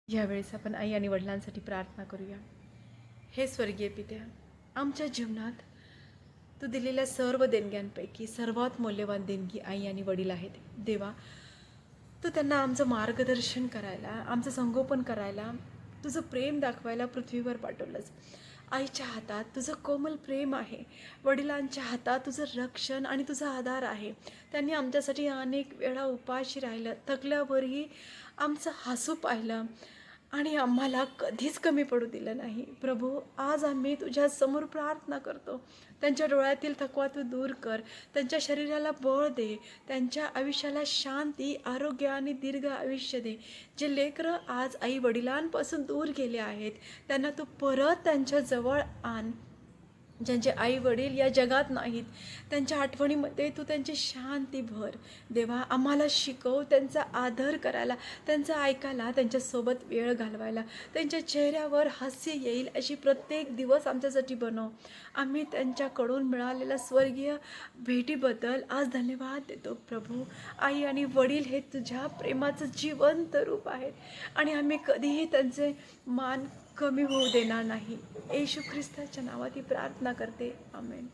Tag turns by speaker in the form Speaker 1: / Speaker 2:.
Speaker 1: यावेळेस आपण आई आणि वडिलांसाठी प्रार्थना करूया. हे स्वर्गीय पित्या, आमच्या जीवनात तू दिलेल्या सर्व देणग्यांपैकी सर्वात मौल्यवान देणगी आई आणि वडील आहेत. देवा, तू त्यांना आमचं मार्गदर्शन करायला, आमचं संगोपन करायला, तुझं प्रेम दाखवायला पृथ्वीवर पाठवलंस. आईच्या हातात तुझं कोमल प्रेम आहे, वडिलांच्या हातात तुझं रक्षण आणि तुझा आधार आहे. त्यांनी आमच्यासाठी अनेक वेळा उपाशी राहिलं, थकल्यावरही आमचं हसू पाहिलं आणि आम्हाला कधीच कमी पडू दिलं नाही. प्रभू, आज आम्ही तुझ्यासमोर प्रार्थना करतो. त्यांच्या डोळ्यातील थकवा तू दूर कर, त्यांच्या शरीराला बळ दे, त्यांच्या आयुष्याला शांती, आरोग्य आणि दीर्घ आयुष्य दे. जे लेकरं आज आई वडिलांपासून दूर गेले आहेत, त्यांना तू परत त्यांच्या जवळ आण. ज्यांचे आई वडील या जगात नाहीत, त्यांच्या आठवणीमध्ये तू त्यांची शांती भर. देवा, आम्हाला शिकव त्यांचा आदर करायला, त्यांचं ऐकायला, त्यांच्यासोबत वेळ घालवायला, त्यांच्या चेहऱ्यावर हास्य येईल अशी प्रत्येक दिवस आमच्यासाठी बनव. आम्ही त्यांच्याकडून मिळालेल्या स्वर्गीय भेटीबद्दल आज धन्यवाद देतो. प्रभू, आई आणि वडील हे तुझ्या प्रेमाचं जिवंत रूप आहेत आणि आम्ही कधीही त्यांचे मान कमी होऊ देणार नाही. येशू ख्रिस्ताच्या नावात ही प्रार्थना करते. आमेन.